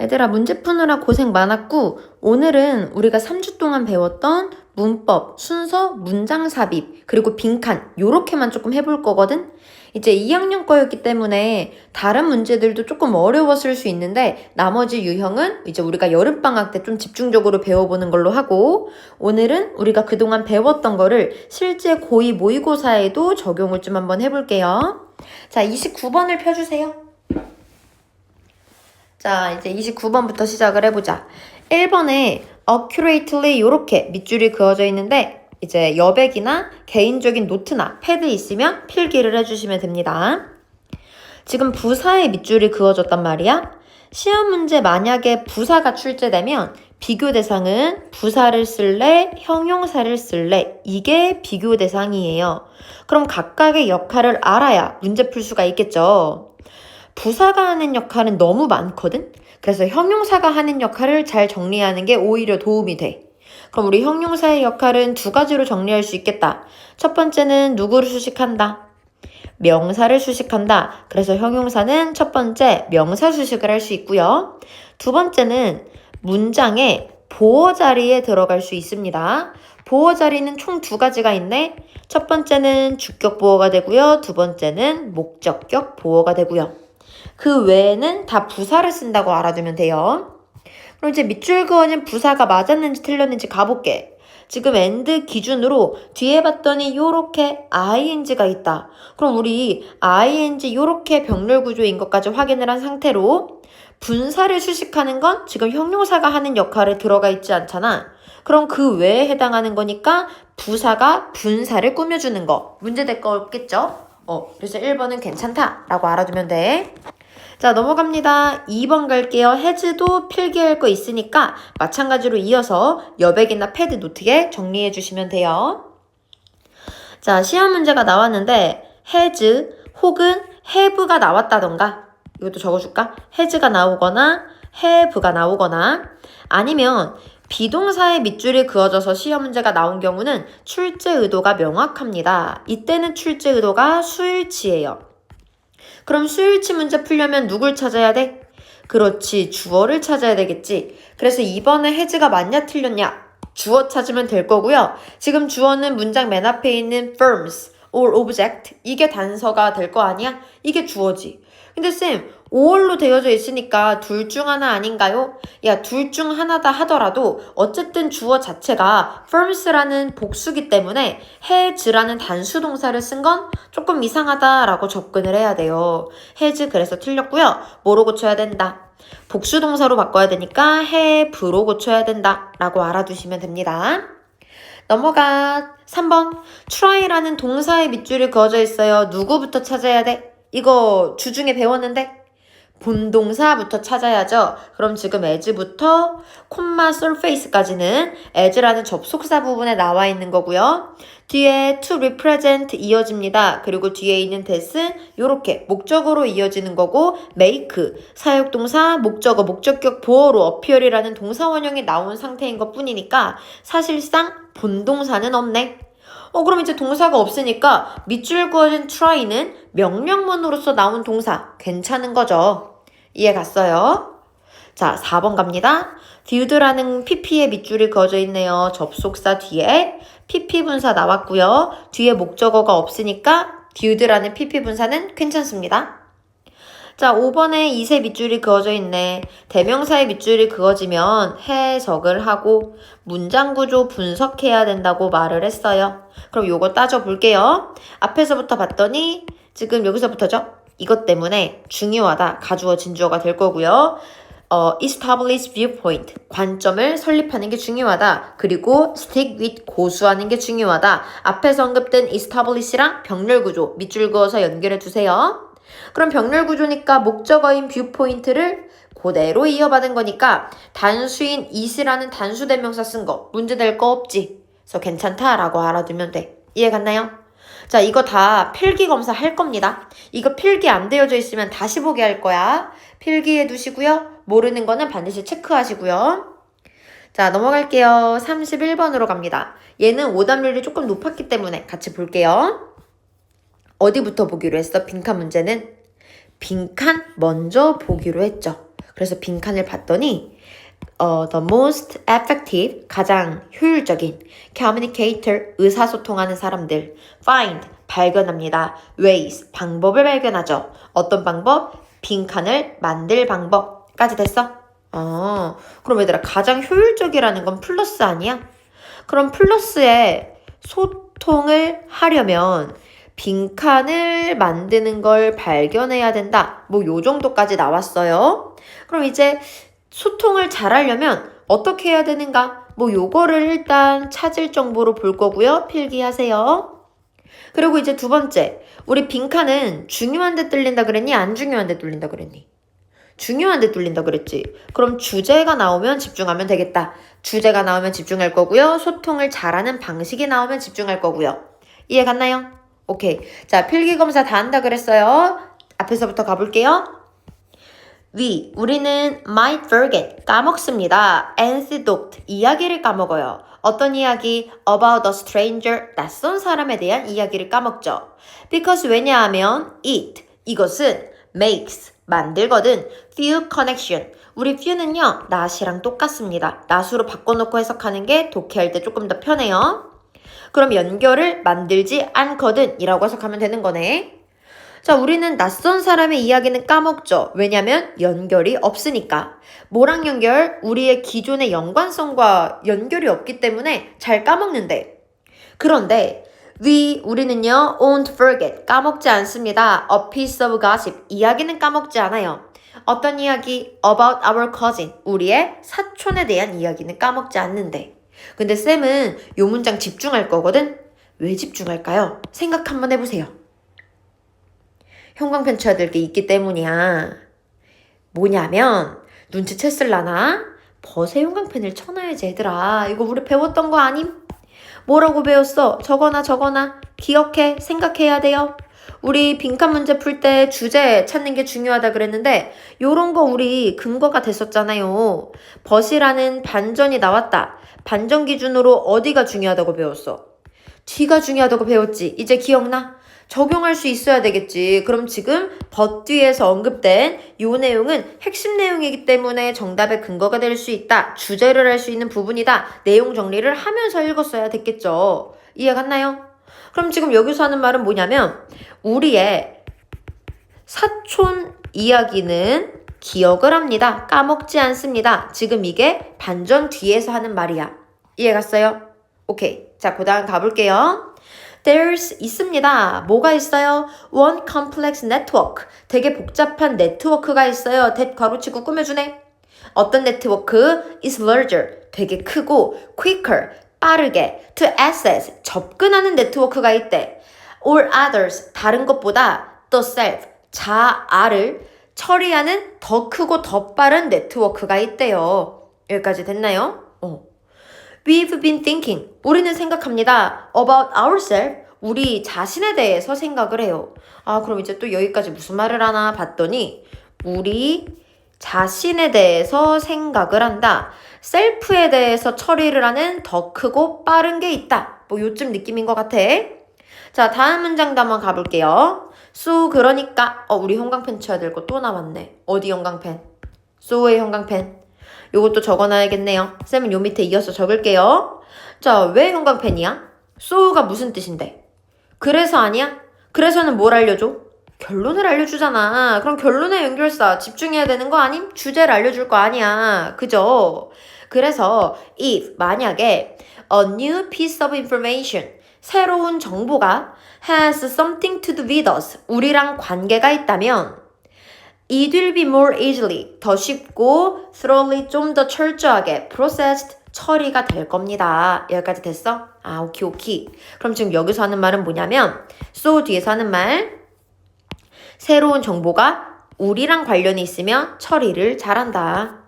얘들아, 문제 푸느라 고생 많았고, 오늘은 우리가 3주 동안 배웠던 문법, 순서, 문장 삽입, 그리고 빈칸, 요렇게만 조금 해볼 거거든? 이제 2학년 거였기 때문에 다른 문제들도 조금 어려웠을 수 있는데, 나머지 유형은 이제 우리가 여름방학 때 좀 집중적으로 배워보는 걸로 하고, 오늘은 우리가 그동안 배웠던 거를 실제 고2 모의고사에도 적용을 좀 한번 해볼게요. 자, 29번을 펴주세요. 자, 이제 29번부터 시작을 해보자. 1번에 accurately 요렇게 밑줄이 그어져 있는데 이제 여백이나 개인적인 노트나 패드 있으면 필기를 해주시면 됩니다. 지금 부사에 밑줄이 그어졌단 말이야. 시험 문제 만약에 부사가 출제되면 비교 대상은 부사를 쓸래, 형용사를 쓸래, 이게 비교 대상이에요. 그럼 각각의 역할을 알아야 문제 풀 수가 있겠죠. 부사가 하는 역할은 너무 많거든? 그래서 형용사가 하는 역할을 잘 정리하는 게 오히려 도움이 돼. 그럼 우리 형용사의 역할은 두 가지로 정리할 수 있겠다. 첫 번째는 누구를 수식한다. 명사를 수식한다. 그래서 형용사는 첫 번째 명사 수식을 할 수 있고요. 두 번째는 문장의 보어 자리에 들어갈 수 있습니다. 보어 자리는 총 두 가지가 있네. 첫 번째는 주격 보어가 되고요. 두 번째는 목적격 보어가 되고요. 그 외에는 다 부사를 쓴다고 알아두면 돼요. 그럼 이제 밑줄 그어진 부사가 맞았는지 틀렸는지 가볼게. 지금 and 기준으로 뒤에 봤더니 요렇게 ing가 있다. 그럼 우리 ing 요렇게 병렬 구조인 것까지 확인을 한 상태로 분사를 수식하는 건 지금 형용사가 하는 역할에 들어가 있지 않잖아. 그럼 그 외에 해당하는 거니까 부사가 분사를 꾸며주는 거. 문제될 거 없겠죠? 그래서 1번은 괜찮다라고 알아두면 돼. 자, 넘어갑니다. 2번 갈게요. has도 필기할 거 있으니까 마찬가지로 이어서 여백이나 패드 노트에 정리해 주시면 돼요. 자, 시험 문제가 나왔는데 has 혹은 have가 나왔다던가 이것도 적어줄까? has가 나오거나 have가 나오거나 아니면 비동사의 밑줄이 그어져서 시험 문제가 나온 경우는 출제 의도가 명확합니다. 이때는 출제 의도가 수일치예요. 그럼 수일치 문제 풀려면 누굴 찾아야 돼? 그렇지, 주어를 찾아야 되겠지. 그래서 이번에 has가 맞냐 틀렸냐? 주어 찾으면 될 거고요. 지금 주어는 문장 맨 앞에 있는 firms or object 이게 단서가 될 거 아니야? 이게 주어지. 근데 쌤, 5월로 되어져 있으니까 둘 중 하나 아닌가요? 야, 둘 중 하나다 하더라도 어쨌든 주어 자체가 firms라는 복수기 때문에 has라는 단수 동사를 쓴 건 조금 이상하다라고 접근을 해야 돼요. has 그래서 틀렸고요. 뭐로 고쳐야 된다? 복수 동사로 바꿔야 되니까 have로 고쳐야 된다라고 알아두시면 됩니다. 넘어가. 3번. try라는 동사의 밑줄이 그어져 있어요. 누구부터 찾아야 돼? 이거 주중에 배웠는데? 본동사부터 찾아야죠. 그럼 지금 as부터 콤마 surface까지는 as라는 접속사 부분에 나와 있는 거고요. 뒤에 to represent 이어집니다. 그리고 뒤에 있는 that은 이렇게 목적어로 이어지는 거고 make 사역동사 목적어 목적격 보어로 appear이라는 동사 원형이 나온 상태인 것 뿐이니까 사실상 본동사는 없네. 그럼 이제 동사가 없으니까 밑줄 그어진 try는 명령문으로서 나온 동사 괜찮은 거죠. 이해 갔어요? 자, 4번 갑니다. viewed라는 pp의 밑줄이 그어져 있네요. 접속사 뒤에 pp 분사 나왔고요. 뒤에 목적어가 없으니까 viewed라는 pp 분사는 괜찮습니다. 자, 5번에 이세 밑줄이 그어져 있네. 대명사의 밑줄이 그어지면 해석을 하고 문장 구조 분석해야 된다고 말을 했어요. 그럼 요거 따져볼게요. 앞에서부터 봤더니 지금 여기서부터죠? 이것 때문에 중요하다. 가주어 진주어가 될 거고요. establish viewpoint. 관점을 설립하는 게 중요하다. 그리고 stick with 고수하는 게 중요하다. 앞에서 언급된 establish랑 병렬 구조 밑줄 그어서 연결해 두세요. 그럼 병렬 구조니까 목적어인 viewpoint를 그대로 이어받은 거니까 단수인 is라는 단수 대명사 쓴 거 문제될 거 없지. 그래서 괜찮다라고 알아두면 돼. 이해 갔나요? 자, 이거 다 필기 검사 할 겁니다. 이거 필기 안 되어져 있으면 다시 보게 할 거야. 필기해 두시고요. 모르는 거는 반드시 체크하시고요. 자, 넘어갈게요. 31번으로 갑니다. 얘는 오답률이 조금 높았기 때문에 같이 볼게요. 어디부터 보기로 했어? 빈칸 문제는? 빈칸 먼저 보기로 했죠. 그래서 빈칸을 봤더니 the most effective, 가장 효율적인 communicator, 의사소통하는 사람들 find, 발견합니다. ways, 방법을 발견하죠. 어떤 방법? 빈칸을 만들 방법까지 됐어? 그럼 얘들아 가장 효율적이라는 건 플러스 아니야? 그럼 플러스에 소통을 하려면 빈칸을 만드는 걸 발견해야 된다. 뭐 요 정도까지 나왔어요. 그럼 이제 소통을 잘하려면 어떻게 해야 되는가? 뭐 요거를 일단 찾을 정보로 볼 거고요. 필기하세요. 그리고 이제 두 번째, 우리 빈칸은 중요한 데 뚫린다 그랬니? 안 중요한 데 뚫린다 그랬니? 중요한 데 뚫린다 그랬지. 그럼 주제가 나오면 집중하면 되겠다. 주제가 나오면 집중할 거고요. 소통을 잘하는 방식이 나오면 집중할 거고요. 이해 갔나요? 오케이. 자, 필기검사 다 한다 그랬어요. 앞에서부터 가볼게요. 우리는 might forget, 까먹습니다. anecdote, 이야기를 까먹어요. 어떤 이야기? about a stranger, 낯선 사람에 대한 이야기를 까먹죠. because 왜냐하면 이것은 makes, 만들거든. few connection, 우리 few는요, not이랑 똑같습니다. not으로 바꿔놓고 해석하는 게 독해할 때 조금 더 편해요. 그럼 연결을 만들지 않거든 이라고 해석하면 되는 거네. 자, 우리는 낯선 사람의 이야기는 까먹죠. 왜냐면 연결이 없으니까. 뭐랑 연결? 우리의 기존의 연관성과 연결이 없기 때문에 잘 까먹는데. 그런데 우리는요, won't forget, 까먹지 않습니다. a piece of gossip, 이야기는 까먹지 않아요. 어떤 이야기? about our cousin, 우리의 사촌에 대한 이야기는 까먹지 않는데. 근데 쌤은 요 문장 집중할 거거든? 왜 집중할까요? 생각 한번 해보세요. 형광펜 쳐야 될 게 있기 때문이야. 뭐냐면 눈치챘을라나? 벗에 형광펜을 쳐놔야지 얘들아. 이거 우리 배웠던 거 아님? 뭐라고 배웠어? 적어놔. 기억해. 생각해야 돼요. 우리 빈칸 문제 풀 때 주제 찾는 게 중요하다 그랬는데 요런 거 우리 근거가 됐었잖아요. 벗이라는 반전이 나왔다. 반전 기준으로 어디가 중요하다고 배웠어? 뒤가 중요하다고 배웠지. 이제 기억나? 적용할 수 있어야 되겠지. 그럼 지금 벗 뒤에서 언급된 이 내용은 핵심 내용이기 때문에 정답의 근거가 될 수 있다. 주제를 할 수 있는 부분이다. 내용 정리를 하면서 읽었어야 됐겠죠. 이해 갔나요? 그럼 지금 여기서 하는 말은 뭐냐면 우리의 사촌 이야기는 기억을 합니다. 까먹지 않습니다. 지금 이게 반전 뒤에서 하는 말이야. 이해 갔어요? 오케이. 자, 그 다음 가볼게요. There's 있습니다. 뭐가 있어요? One complex network. 되게 복잡한 네트워크가 있어요. that 괄호치고 꾸며주네. 어떤 네트워크? is larger. 되게 크고 quicker. 빠르게 to access. 접근하는 네트워크가 있대. all others. 다른 것보다 the self. 자아를 처리하는 더 크고 더 빠른 네트워크가 있대요. 여기까지 됐나요? We've been thinking. 우리는 생각합니다. About ourselves. 우리 자신에 대해서 생각을 해요. 그럼 이제 또 여기까지 무슨 말을 하나 봤더니 우리 자신에 대해서 생각을 한다. 셀프에 대해서 처리를 하는 더 크고 빠른 게 있다. 뭐 요쯤 느낌인 것 같아. 자, 다음 문장도 한번 가볼게요. So, 그러니까 우리 형광펜 쳐야 될 거 또 남았네. 어디 형광펜? so의 형광펜. 요것도 적어놔야겠네요. 쌤은 요 밑에 이어서 적을게요. 자, 왜 형광펜이야? so가 무슨 뜻인데? 그래서 아니야? 그래서는 뭘 알려줘? 결론을 알려주잖아. 그럼 결론의 연결사 집중해야 되는 거 아님? 주제를 알려줄 거 아니야. 그죠? 그래서 if 만약에 a new piece of information 새로운 정보가 has something to do with us 우리랑 관계가 있다면 it will be more easily 더 쉽고 thoroughly 좀 더 철저하게 processed 처리가 될 겁니다. 여기까지 됐어? 오케이. 그럼 지금 여기서 하는 말은 뭐냐면 so 뒤에서 하는 말 새로운 정보가 우리랑 관련이 있으면 처리를 잘한다.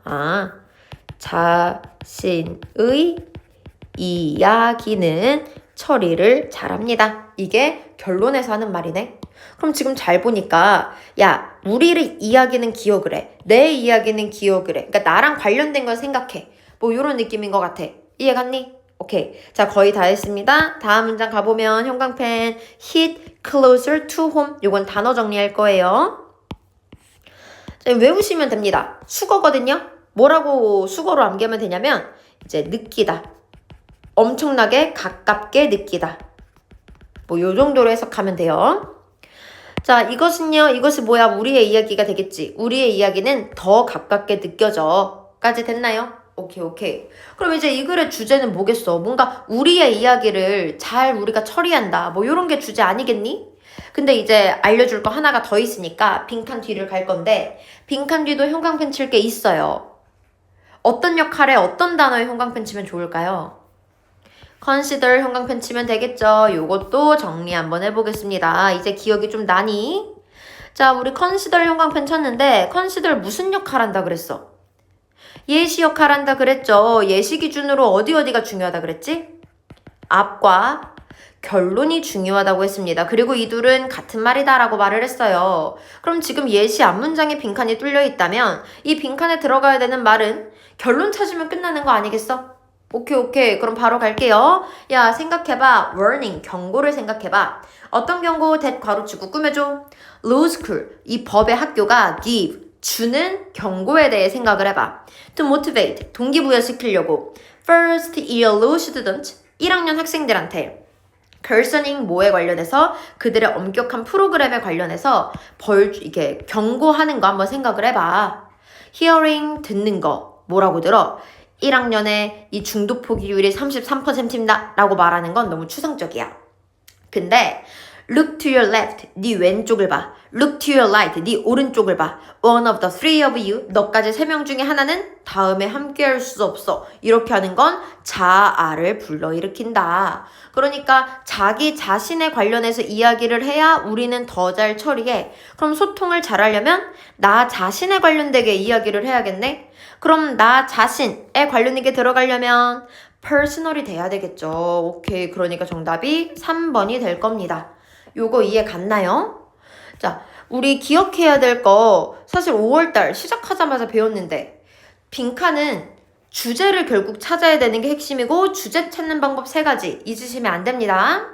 자신의 이야기는 처리를 잘합니다. 이게 결론에서 하는 말이네. 그럼 지금 잘 보니까 야 우리의 이야기는 기억을 해. 내 이야기는 기억을 해. 그러니까 나랑 관련된 걸 생각해. 뭐 이런 느낌인 것 같아. 이해 갔니? 오케이. 자 거의 다 했습니다. 다음 문장 가보면 형광펜 hit closer to home 요건 단어 정리할 거예요. 자, 외우시면 됩니다. 수거거든요. 뭐라고 수거로 암기하면 되냐면 이제 느끼다. 엄청나게 가깝게 느끼다. 뭐 요 정도로 해석하면 돼요. 자, 이것이 뭐야? 우리의 이야기가 되겠지. 우리의 이야기는 더 가깝게 느껴져. 까지 됐나요? 오케이. 그럼 이제 이 글의 주제는 뭐겠어? 뭔가 우리의 이야기를 잘 우리가 처리한다. 뭐 요런 게 주제 아니겠니? 근데 이제 알려줄 거 하나가 더 있으니까 빈칸 뒤를 갈 건데 빈칸 뒤도 형광펜 칠 게 있어요. 어떤 역할에 어떤 단어에 형광펜 치면 좋을까요? consider 형광펜 치면 되겠죠. 요것도 정리 한번 해보겠습니다. 이제 기억이 좀 나니? 자, 우리 consider 형광펜 쳤는데 consider 무슨 역할 한다 그랬어? 예시 역할 한다 그랬죠. 예시 기준으로 어디가 중요하다 그랬지? 앞과 결론이 중요하다고 했습니다. 그리고 이 둘은 같은 말이다 라고 말을 했어요. 그럼 지금 예시 앞문장에 빈칸이 뚫려 있다면 이 빈칸에 들어가야 되는 말은 결론 찾으면 끝나는 거 아니겠어? 오케이. 그럼 바로 갈게요. 야, 생각해봐. warning, 경고를 생각해봐. 어떤 경고? that 괄호치고 꾸며줘. law school, 이 법의 학교가 give, 주는 경고에 대해 생각을 해봐. to motivate, 동기부여시키려고. first year law student, 1학년 학생들한테. concerning 뭐에 관련해서 그들의 엄격한 프로그램에 관련해서 이게 경고하는 거 한번 생각을 해봐. hearing 듣는 거 뭐라고 들어? 1학년에 이 중도 포기율이 33%입니다 라고 말하는 건 너무 추상적이야. 근데 look to your left, 네 왼쪽을 봐. look to your right, 네 오른쪽을 봐. one of the three of you, 너까지 3명 중에 하나는 다음에 함께 할 수 없어. 이렇게 하는 건 자아를 불러일으킨다. 그러니까 자기 자신에 관련해서 이야기를 해야 우리는 더 잘 처리해. 그럼 소통을 잘하려면 나 자신에 관련되게 이야기를 해야겠네? 그럼 나 자신에 관련 있게 들어가려면 personal이 돼야 되겠죠. 오케이. 그러니까 정답이 3번이 될 겁니다. 요거 이해 갔나요? 자, 우리 기억해야 될 거 사실 5월달 시작하자마자 배웠는데 빈칸은 주제를 결국 찾아야 되는 게 핵심이고 주제 찾는 방법 3가지 잊으시면 안 됩니다.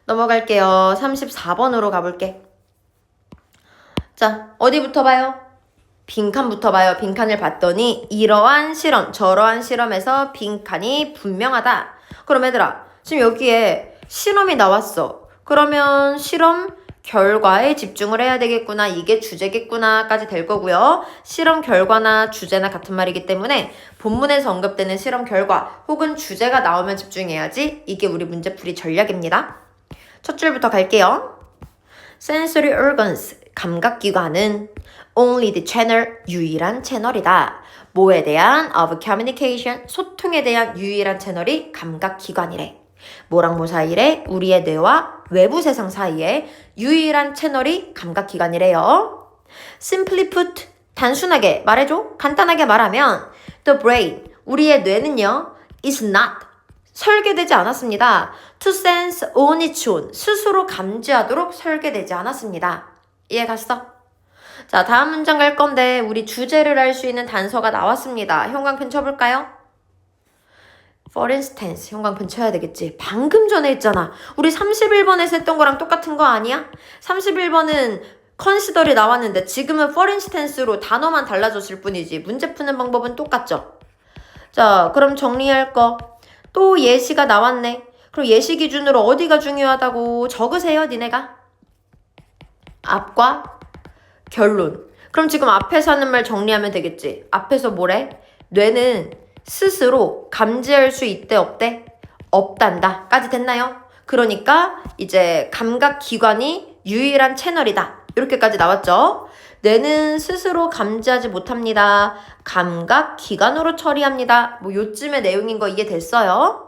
넘어갈게요. 34번으로 가볼게. 자, 어디부터 봐요? 빈칸부터 봐요. 빈칸을 봤더니 이러한 실험, 저러한 실험에서 빈칸이 분명하다. 그럼 얘들아, 지금 여기에 실험이 나왔어. 그러면 실험 결과에 집중을 해야 되겠구나. 이게 주제겠구나 까지 될 거고요. 실험 결과나 주제나 같은 말이기 때문에 본문에서 언급되는 실험 결과 혹은 주제가 나오면 집중해야지. 이게 우리 문제풀이 전략입니다. 첫 줄부터 갈게요. Sensory organs, 감각기관은 only the channel, 유일한 채널이다. 뭐에 대한? of communication, 소통에 대한 유일한 채널이 감각기관이래. 뭐랑 뭐 사이래? 우리의 뇌와 외부 세상 사이에 유일한 채널이 감각기관이래요. Simply put, 단순하게 말해줘. 간단하게 말하면 the brain, 우리의 뇌는요 is not, 설계되지 않았습니다. to sense on its own, 스스로 감지하도록 설계되지 않았습니다. 이해 갔어? 자, 다음 문장 갈 건데 우리 주제를 알 수 있는 단서가 나왔습니다. 형광펜 쳐볼까요? For instance, 형광펜 쳐야 되겠지. 방금 전에 했잖아. 우리 31번에서 했던 거랑 똑같은 거 아니야? 31번은 consider이 나왔는데 지금은 for instance로 단어만 달라졌을 뿐이지 문제 푸는 방법은 똑같죠? 자, 그럼 정리할 거. 또 예시가 나왔네. 그럼 예시 기준으로 어디가 중요하다고 적으세요, 니네가. 앞과 결론. 그럼 지금 앞에서 하는 말 정리하면 되겠지. 앞에서 뭐래? 뇌는 스스로 감지할 수 있대 없대? 없단다 까지 됐나요? 그러니까 이제 감각기관이 유일한 채널이다 이렇게까지 나왔죠. 뇌는 스스로 감지하지 못합니다. 감각기관으로 처리합니다. 뭐 요쯤의 내용인 거 이해됐어요?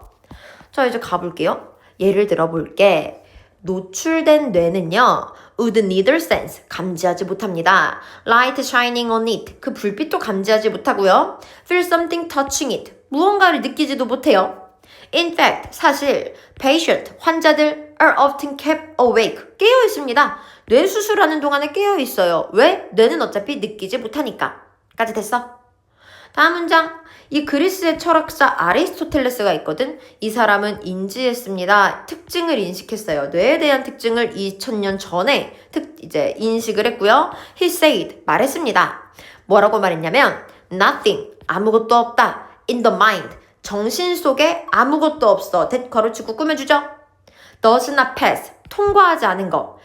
자, 이제 가볼게요. 예를 들어볼게. 노출된 뇌는요 would neither sense, 감지하지 못합니다. light shining on it, 그 불빛도 감지하지 못하고요. feel something touching it, 무언가를 느끼지도 못해요. in fact, 사실 patient, 환자들 are often kept awake, 깨어 있습니다. 뇌 수술하는 동안에 깨어 있어요. 왜? 뇌는 어차피 느끼지 못하니까. 까지 됐어? 다음 문장. 이 그리스의 철학자 아리스토텔레스가 있거든. 이 사람은 인지했습니다. 특징을 인식했어요. 뇌에 대한 특징을 2000년 전에 이제 인식을 했고요. He said, 말했습니다. 뭐라고 말했냐면 nothing, 아무것도 없다. In the mind, 정신 속에 아무것도 없어. that 괄호치고 꾸며주죠. does not pass, 통과하지 않은 거.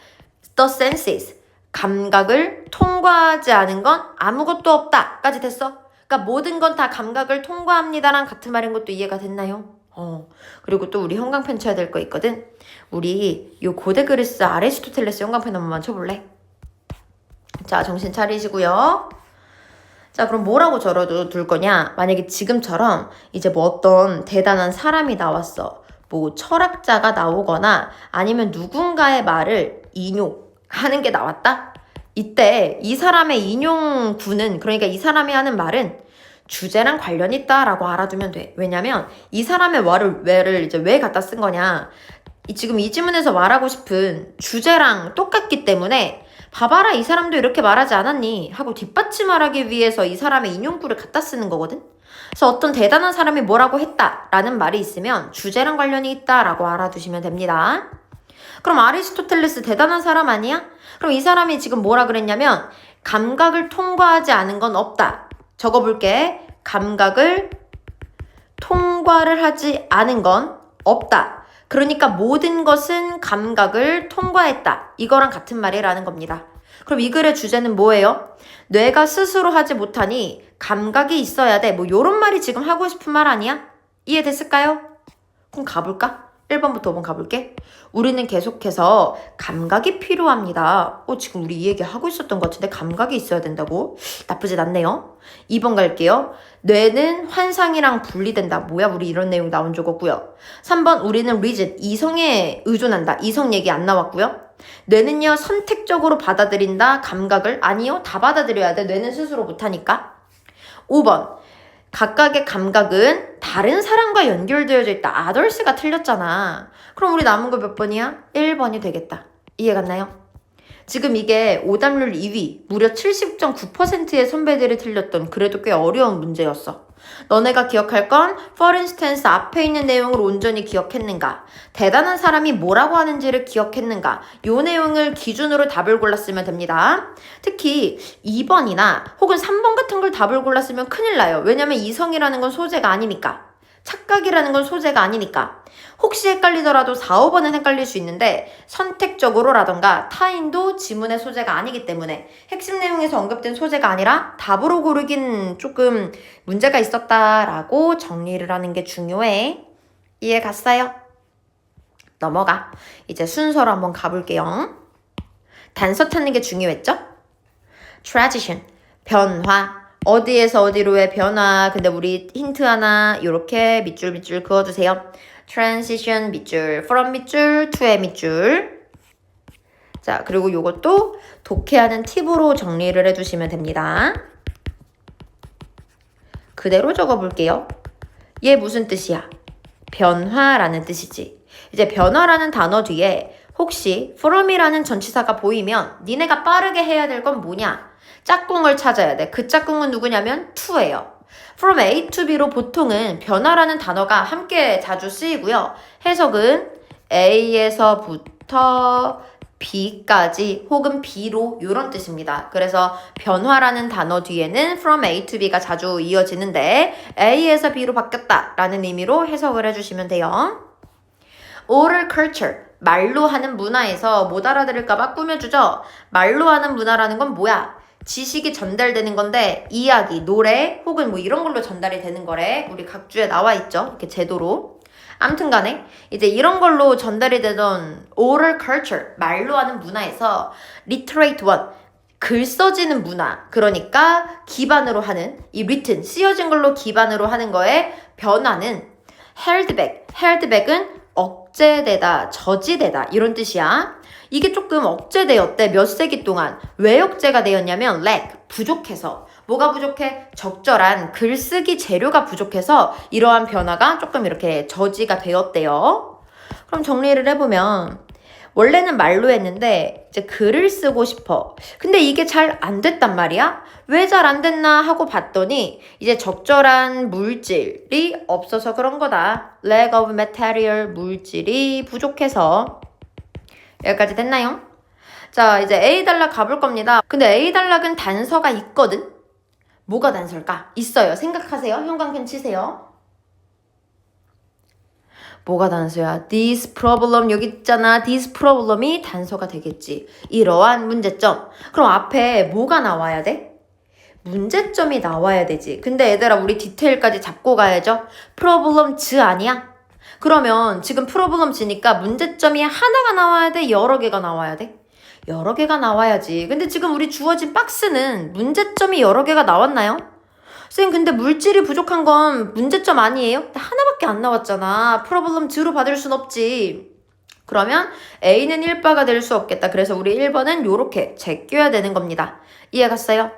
the senses, 감각을 통과하지 않은 건 아무것도 없다. 까지 됐어. 그러니까 모든 건 다 감각을 통과합니다랑 같은 말인 것도 이해가 됐나요? 그리고 또 우리 형광펜 쳐야 될 거 있거든. 우리 요 고대 그리스 아리스토텔레스 형광펜 한번만 쳐볼래? 자, 정신 차리시고요. 자, 그럼 뭐라고 적어둘 거냐? 만약에 지금처럼 이제 뭐 어떤 대단한 사람이 나왔어. 뭐 철학자가 나오거나 아니면 누군가의 말을 인용하는 게 나왔다? 이때 이 사람의 인용구는, 그러니까 이 사람이 하는 말은 주제랑 관련이 있다라고 알아두면 돼. 왜냐면 이 사람의 왜를 이제 왜 갖다 쓴 거냐? 지금 이 지문에서 말하고 싶은 주제랑 똑같기 때문에 봐봐라, 이 사람도 이렇게 말하지 않았니? 하고 뒷받침하기 위해서 이 사람의 인용구를 갖다 쓰는 거거든? 그래서 어떤 대단한 사람이 뭐라고 했다라는 말이 있으면 주제랑 관련이 있다라고 알아두시면 됩니다. 그럼 아리스토텔레스 대단한 사람 아니야? 그럼 이 사람이 지금 뭐라 그랬냐면 감각을 통과하지 않은 건 없다. 적어볼게. 감각을 통과를 하지 않은 건 없다. 그러니까 모든 것은 감각을 통과했다. 이거랑 같은 말이라는 겁니다. 그럼 이 글의 주제는 뭐예요? 뇌가 스스로 하지 못하니 감각이 있어야 돼. 뭐 요런 말이 지금 하고 싶은 말 아니야? 이해됐을까요? 그럼 가볼까? 1번부터 5번 가볼게. 우리는 계속해서 감각이 필요합니다. 지금 우리 이 얘기 하고 있었던 것 같은데 감각이 있어야 된다고? 나쁘진 않네요. 2번 갈게요. 뇌는 환상이랑 분리된다. 뭐야, 우리 이런 내용 나온 적 없고요. 3번 우리는 reason, 이성에 의존한다. 이성 얘기 안 나왔고요. 뇌는요 선택적으로 받아들인다. 감각을 아니요, 다 받아들여야 돼. 뇌는 스스로 못하니까. 5번 각각의 감각은 다른 사람과 연결되어져 있다. others가 틀렸잖아. 그럼 우리 남은 거 몇 번이야? 1번이 되겠다. 이해 갔나요? 지금 이게 오답률 2위, 무려 70.9%의 선배들이 틀렸던 그래도 꽤 어려운 문제였어. 너네가 기억할 건 for instance 앞에 있는 내용을 온전히 기억했는가, 대단한 사람이 뭐라고 하는지를 기억했는가, 요 내용을 기준으로 답을 골랐으면 됩니다. 특히 2번이나 혹은 3번 같은 걸 답을 골랐으면 큰일 나요. 왜냐면 이성이라는 건 소재가 아니니까. 착각이라는 건 소재가 아니니까. 혹시 헷갈리더라도 4, 5번은 헷갈릴 수 있는데 선택적으로라던가 타인도 지문의 소재가 아니기 때문에 핵심 내용에서 언급된 소재가 아니라 답으로 고르긴 조금 문제가 있었다라고 정리를 하는 게 중요해. 이해 갔어요? 넘어가. 이제 순서로 한번 가볼게요. 단서 찾는 게 중요했죠? transition, 변화. 어디에서 어디로의 변화. 근데 우리 힌트 하나 이렇게 밑줄 그어주세요. transition 밑줄, from 밑줄, to의 밑줄. 자, 그리고 요것도 독해하는 팁으로 정리를 해주시면 됩니다. 그대로 적어볼게요. 얘 무슨 뜻이야? 변화라는 뜻이지. 이제 변화라는 단어 뒤에 혹시 from이라는 전치사가 보이면 니네가 빠르게 해야 될 건 뭐냐? 짝꿍을 찾아야 돼. 그 짝꿍은 누구냐면 to예요. From A to B로 보통은 변화라는 단어가 함께 자주 쓰이고요. 해석은 A에서부터 B까지 혹은 B로 이런 뜻입니다. 그래서 변화라는 단어 뒤에는 From A to B가 자주 이어지는데 A에서 B로 바뀌었다라는 의미로 해석을 해주시면 돼요. Oral culture, 말로 하는 문화에서 못 알아들을까봐 꾸며주죠. 말로 하는 문화라는 건 뭐야? 지식이 전달되는 건데 이야기, 노래 혹은 뭐 이런 걸로 전달이 되는 거래. 우리 각주에 나와 있죠. 이렇게 제도로. 아무튼 간에 이제 이런 걸로 전달이 되던 oral culture, 말로 하는 문화에서 literate one, 글 써지는 문화, 그러니까 기반으로 하는 이 written, 쓰여진 걸로 기반으로 하는 거에 변화는 held back, held back은 억제되다, 저지되다 이런 뜻이야. 이게 조금 억제되었대. 몇 세기 동안. 왜 억제가 되었냐면 lack, 부족해서. 뭐가 부족해? 적절한 글쓰기 재료가 부족해서 이러한 변화가 조금 이렇게 저지가 되었대요. 그럼 정리를 해보면 원래는 말로 했는데 이제 글을 쓰고 싶어. 근데 이게 잘 안 됐단 말이야? 왜 잘 안 됐나 하고 봤더니 이제 적절한 물질이 없어서 그런 거다. lack of material, 물질이 부족해서. 여기까지 됐나요? 자, 이제 A단락 가볼 겁니다. 근데 A단락은 단서가 있거든? 뭐가 단서일까? 있어요. 생각하세요. 형광펜 치세요. 뭐가 단서야? This problem 여기 있잖아. This problem이 단서가 되겠지. 이러한 문제점. 그럼 앞에 뭐가 나와야 돼? 문제점이 나와야 되지. 근데 얘들아 우리 디테일까지 잡고 가야죠. problems 아니야? 그러면 지금 problems니까 문제점이 하나가 나와야 돼? 여러 개가 나와야 돼? 여러 개가 나와야지. 근데 지금 우리 주어진 박스는 문제점이 여러 개가 나왔나요? 쌤 근데 물질이 부족한 건 문제점 아니에요? 하나밖에 안 나왔잖아. 프로블럼 2로 받을 순 없지. 그러면 A는 1바가 될 수 없겠다. 그래서 우리 1번은 요렇게 제껴야 되는 겁니다. 이해 갔어요?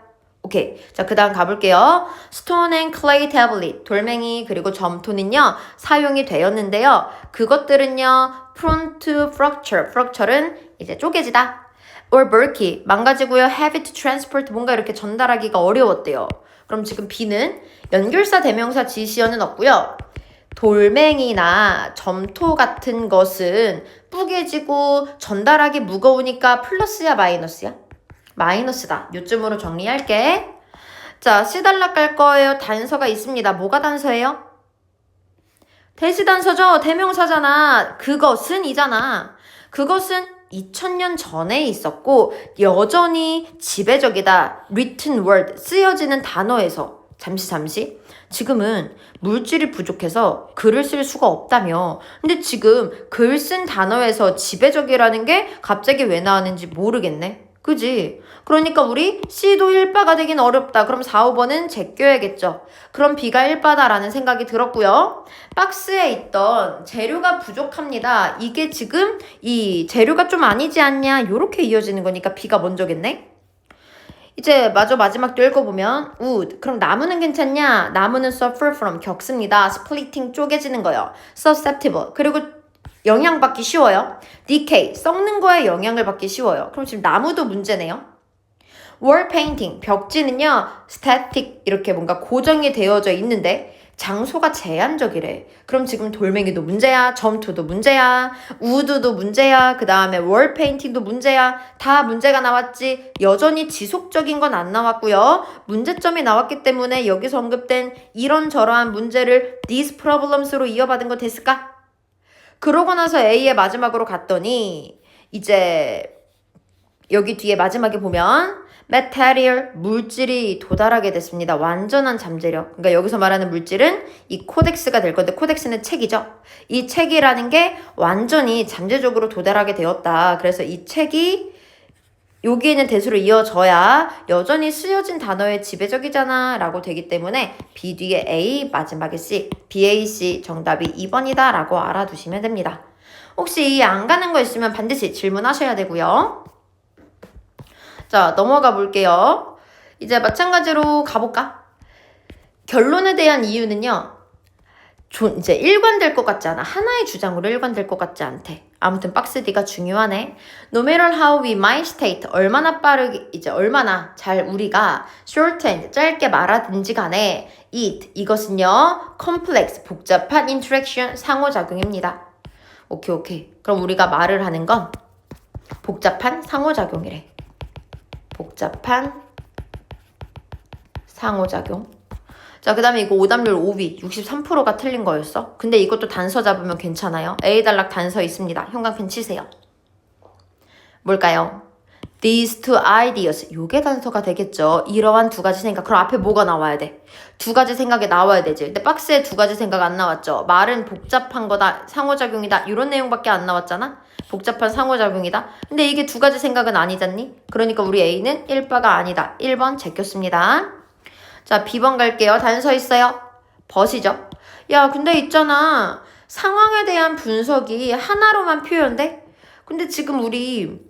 오케이. 자, 그 다음 가볼게요. Stone and clay tablet. 돌멩이 그리고 점토는요. 사용이 되었는데요. 그것들은요. prone to fracture. fracture는 이제 쪼개지다. or bulky. 망가지고요. heavy to transport. 뭔가 이렇게 전달하기가 어려웠대요. 그럼 지금 B는 연결사 대명사 지시어는 없고요. 돌멩이나 점토 같은 것은 뿌개지고 전달하기 무거우니까 플러스야 마이너스야? 마이너스다. 요쯤으로 정리할게. 자, C단락 갈 거예요. 단서가 있습니다. 뭐가 단서예요? 대시단서죠. 대명사잖아. 그것은 이잖아. 그것은 2000년 전에 있었고 여전히 지배적이다. written word, 쓰여지는 단어에서 잠시 지금은 물질이 부족해서 글을 쓸 수가 없다며. 근데 지금 글 쓴 단어에서 지배적이라는 게 갑자기 왜 나왔는지 모르겠네. 그지? 그러니까 우리 C도 1바가 되긴 어렵다. 그럼 4, 5번은 제껴야겠죠. 그럼 B가 1바다라는 생각이 들었고요. 박스에 있던 재료가 부족합니다. 이게 지금 이 재료가 좀 아니지 않냐? 요렇게 이어지는 거니까 B가 먼저겠네. 이제 마저 마지막도 읽어보면 wood. 그럼 나무는 괜찮냐? 나무는 suffer from 겪습니다. splitting 쪼개지는 거요. susceptible. 그리고 영향받기 쉬워요. decay, 썩는 거에 영향을 받기 쉬워요. 그럼 지금 나무도 문제네요. wall painting, 벽지는요. static, 이렇게 뭔가 고정이 되어져 있는데 장소가 제한적이래. 그럼 지금 돌멩이도 문제야. 점토도 문제야. 우드도 문제야. 그 다음에 wall painting도 문제야. 다 문제가 나왔지. 여전히 지속적인 건 안 나왔고요. 문제점이 나왔기 때문에 여기서 언급된 이런저러한 문제를 these problems로 이어받은 거 됐을까? 그러고 나서 A의 마지막으로 갔더니 이제 여기 뒤에 마지막에 보면 material, 물질이 도달하게 됐습니다. 완전한 잠재력. 그러니까 여기서 말하는 물질은 이 코덱스가 될 건데 코덱스는 책이죠. 이 책이라는 게 완전히 잠재적으로 도달하게 되었다. 그래서 이 책이 여기에는 대수로 이어져야 여전히 쓰여진 단어의 지배적이잖아 라고 되기 때문에 B 뒤에 A, 마지막에 C, BAC 정답이 2번이다 라고 알아두시면 됩니다. 혹시 안 가는 거 있으면 반드시 질문하셔야 되고요. 자, 넘어가 볼게요. 이제 마찬가지로 가볼까? 결론에 대한 이유는요. 이제 일관될 것 같지 않아. 하나의 주장으로 일관될 것 같지 않대. 아무튼 박스 D가 중요하네. No matter how we might state, 얼마나 빠르게, 이제 얼마나 잘 우리가 shortened, 짧게 말하든지 간에 it, 이것은요, complex, 복잡한 interaction, 상호작용입니다. 오케이. 그럼 우리가 말을 하는 건 복잡한 상호작용이래. 복잡한 상호작용. 자, 그 다음에 이거 오답률 5위, 63%가 틀린 거였어. 근데 이것도 단서 잡으면 괜찮아요. A단락 단서 있습니다. 형광펜 치세요. 뭘까요? These two ideas. 요게 단서가 되겠죠. 이러한 두 가지 생각. 그럼 앞에 뭐가 나와야 돼? 두 가지 생각이 나와야 되지. 근데 박스에 두 가지 생각 안 나왔죠. 말은 복잡한 거다, 상호작용이다. 이런 내용밖에 안 나왔잖아. 복잡한 상호작용이다. 근데 이게 두 가지 생각은 아니잖니? 그러니까 우리 A는 1바가 아니다. 1번 제꼈습니다. 자, B번 갈게요. 단서 있어요. 벗이죠. 야, 근데 있잖아. 상황에 대한 분석이 하나로만 표현돼? 근데 지금 우리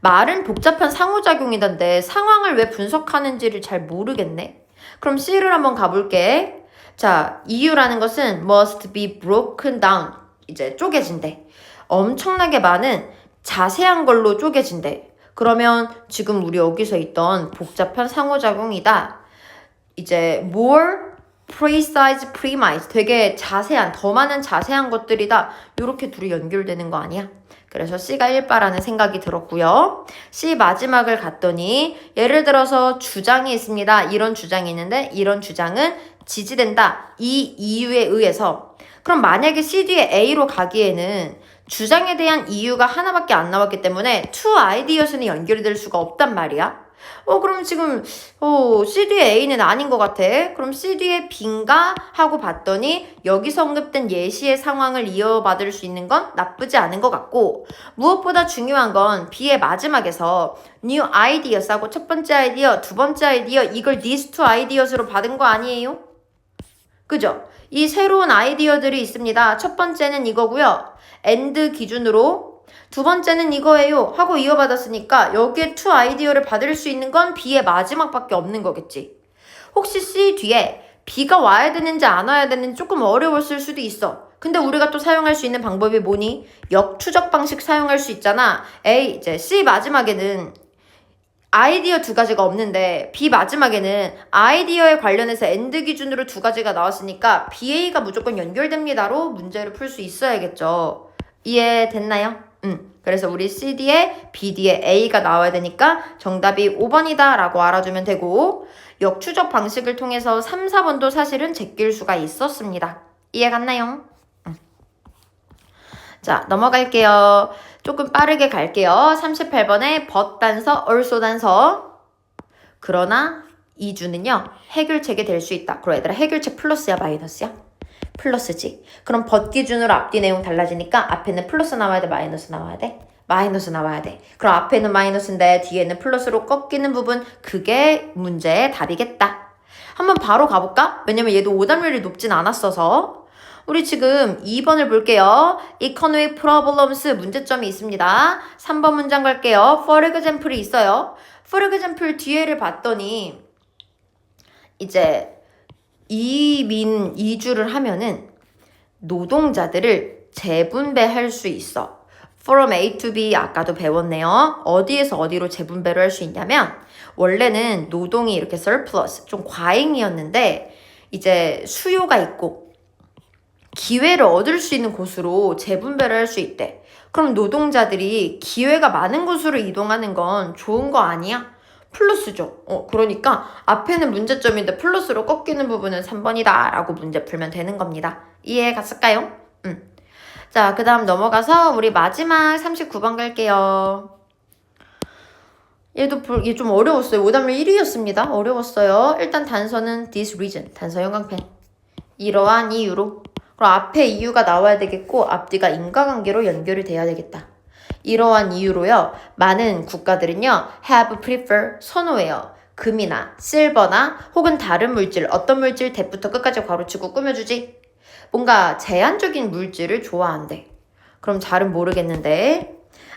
말은 복잡한 상호작용이던데 상황을 왜 분석하는지를 잘 모르겠네. 그럼 C를 한번 가볼게. 자, 이유라는 것은 must be broken down. 이제 쪼개진대. 엄청나게 많은 자세한 걸로 쪼개진대. 그러면 지금 우리 여기서 있던 복잡한 상호작용이다. 이제 more precise, premise. 되게 자세한, 더 많은 자세한 것들이다. 이렇게 둘이 연결되는 거 아니야? 그래서 C가 1바라는 생각이 들었고요. C 마지막을 갔더니 예를 들어서 주장이 있습니다. 이런 주장이 있는데 이런 주장은 지지된다. 이 이유에 의해서. 그럼 만약에 C 뒤에 A로 가기에는 주장에 대한 이유가 하나밖에 안 나왔기 때문에 to ideas는 연결이 될 수가 없단 말이야. 그럼 지금 C 뒤에 A는 아닌 것 같아. 그럼 C 뒤에 B인가 하고 봤더니 여기서 언급된 예시의 상황을 이어받을 수 있는 건 나쁘지 않은 것 같고, 무엇보다 중요한 건 B의 마지막에서 new ideas 하고 첫 번째 아이디어, 두 번째 아이디어 이걸 these two ideas로 받은 거 아니에요? 그죠? 이 새로운 아이디어들이 있습니다. 첫 번째는 이거고요. and 기준으로 두 번째는 이거예요 하고 이어받았으니까 여기에 to 아이디어를 받을 수 있는 건 B의 마지막밖에 없는 거겠지. 혹시 C 뒤에 B가 와야 되는지 안 와야 되는지 조금 어려웠을 수도 있어. 근데 우리가 또 사용할 수 있는 방법이 뭐니? 역추적 방식 사용할 수 있잖아. 이제 C 마지막에는 아이디어 두 가지가 없는데 B 마지막에는 아이디어에 관련해서 and 기준으로 두 가지가 나왔으니까 BA가 무조건 연결됩니다로 문제를 풀 수 있어야겠죠. 이해됐나요? 그래서 우리 C 뒤에 B 뒤에 A가 나와야 되니까 정답이 5번이다 라고 알아두면 되고, 역추적 방식을 통해서 3, 4번도 사실은 제낄 수가 있었습니다. 이해 갔나요? 자, 넘어갈게요. 조금 빠르게 갈게요. 38번에 but 단서, also 단서. 그러나 이 주는요, 해결책이 될 수 있다. 그럼 얘들아, 해결책 플러스야 마이너스야? 플러스지. 그럼 but 기준으로 앞뒤 내용 달라지니까 앞에는 플러스 나와야 돼, 마이너스 나와야 돼? 마이너스 나와야 돼. 그럼 앞에는 마이너스인데 뒤에는 플러스로 꺾이는 부분, 그게 문제의 답이겠다. 한번 바로 가볼까? 왜냐면 얘도 오답률이 높진 않았어서. 우리 지금 2번을 볼게요. Economic problems 문제점이 있습니다. 3번 문장 갈게요. For example이 있어요. For example 뒤에를 봤더니 이제 이주를 하면은 노동자들을 재분배할 수 있어. From A to B 아까도 배웠네요. 어디에서 어디로 재분배를 할 수 있냐면 원래는 노동이 이렇게 surplus, 좀 과잉이었는데 이제 수요가 있고 기회를 얻을 수 있는 곳으로 재분배를 할 수 있대. 그럼 노동자들이 기회가 많은 곳으로 이동하는 건 좋은 거 아니야? 플러스죠. 그러니까 앞에는 문제점인데 플러스로 꺾이는 부분은 3번이다 라고 문제 풀면 되는 겁니다. 이해 갔을까요? 자, 그 다음 넘어가서 우리 마지막 39번 갈게요. 얘 좀 어려웠어요. 오답률 1위였습니다. 어려웠어요. 일단 단서는 this reason, 단서 형광펜. 이러한 이유로. 그럼 앞에 이유가 나와야 되겠고 앞뒤가 인과관계로 연결이 돼야 되겠다. 이러한 이유로요, 많은 국가들은요 have prefer, 선호해요. 금이나 실버나 혹은 다른 물질, 어떤 물질 대부터 끝까지 괄호치고 꾸며주지. 뭔가 제한적인 물질을 좋아한대. 그럼 잘은 모르겠는데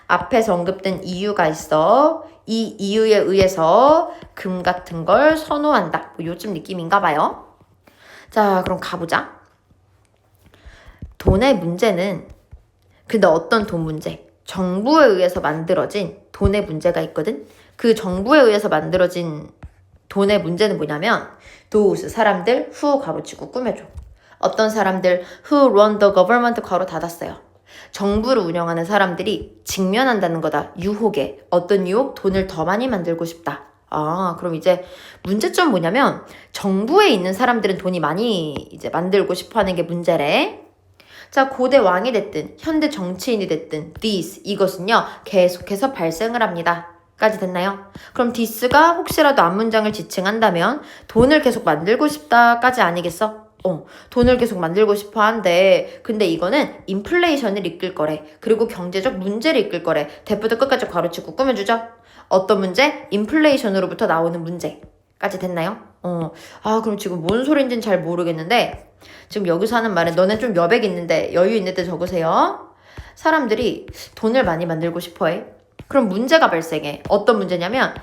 앞에서 언급된 이유가 있어. 이 이유에 의해서 금 같은 걸 선호한다. 뭐 요즘 느낌인가 봐요. 자, 그럼 가보자. 돈의 문제는, 근데 어떤 돈 문제? 정부에 의해서 만들어진 돈의 문제가 있거든? 그 정부에 의해서 만들어진 돈의 문제는 뭐냐면 those 사람들 who 괄호치고 꾸며줘. 어떤 사람들 who run the government 괄호 닫았어요. 정부를 운영하는 사람들이 직면한다는 거다. 유혹에. 어떤 유혹? 돈을 더 많이 만들고 싶다. 그럼 이제 문제점 뭐냐면 정부에 있는 사람들은 돈이 많이 이제 만들고 싶어 하는 게 문제래. 자, 고대 왕이 됐든 현대 정치인이 됐든 this, 이것은요 계속해서 발생을 합니다. 까지 됐나요? 그럼 this가 혹시라도 앞문장을 지칭한다면 돈을 계속 만들고 싶다까지 아니겠어? 돈을 계속 만들고 싶어 한데 근데 이거는 인플레이션을 이끌 거래. 그리고 경제적 문제를 이끌 거래. 대부터 끝까지 괄호치고 꾸며주죠. 어떤 문제? 인플레이션으로부터 나오는 문제까지 됐나요? 그럼 지금 뭔 소린지는 잘 모르겠는데 지금 여기서 하는 말은 너네 좀 여백 있는데 여유 있는 데 적으세요. 사람들이 돈을 많이 만들고 싶어해. 그럼 문제가 발생해. 어떤 문제냐면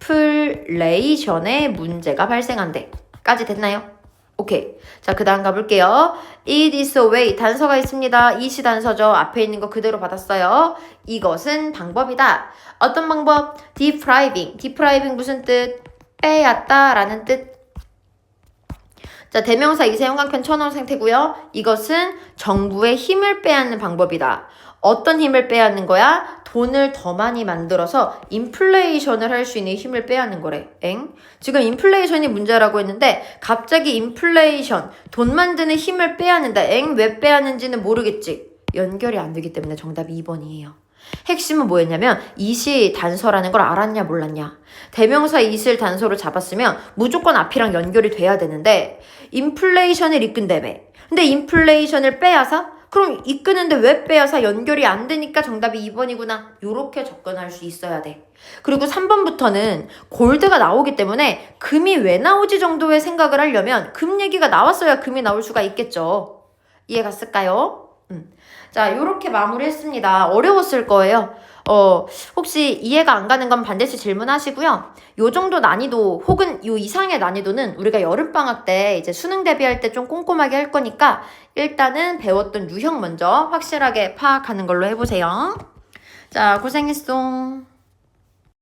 인플레이션의 문제가 발생한대. 까지 됐나요? 오케이. 자, 그 다음 가볼게요. It is a way. 단서가 있습니다. it이 단서죠. 앞에 있는 거 그대로 받았어요. 이것은 방법이다. 어떤 방법? depriving. depriving 무슨 뜻? 빼앗다 라는 뜻. 자, 대명사 이세용관편 천원 상태고요. 이것은 정부의 힘을 빼앗는 방법이다. 어떤 힘을 빼앗는 거야? 돈을 더 많이 만들어서 인플레이션을 할 수 있는 힘을 빼앗는 거래. 엥? 지금 인플레이션이 문제라고 했는데 갑자기 인플레이션, 돈 만드는 힘을 빼앗는다. 엥? 왜 빼앗는지는 모르겠지. 연결이 안 되기 때문에 정답이 2번이에요. 핵심은 뭐였냐면 it이 단서라는 걸 알았냐 몰랐냐. 대명사 it을 단서로 잡았으면 무조건 앞이랑 연결이 돼야 되는데 인플레이션을 이끈다며. 근데 인플레이션을 빼앗아? 그럼 이끄는데 왜 빼앗아? 연결이 안 되니까 정답이 2번이구나. 요렇게 접근할 수 있어야 돼. 그리고 3번부터는 골드가 나오기 때문에 금이 왜 나오지 정도의 생각을 하려면 금 얘기가 나왔어야 금이 나올 수가 있겠죠. 이해 갔을까요? 자, 요렇게 마무리했습니다. 어려웠을 거예요. 혹시 이해가 안 가는 건 반드시 질문하시고요. 요 정도 난이도 혹은 요 이상의 난이도는 우리가 여름방학 때 이제 수능 대비할 때 좀 꼼꼼하게 할 거니까 일단은 배웠던 유형 먼저 확실하게 파악하는 걸로 해보세요. 자, 고생했어.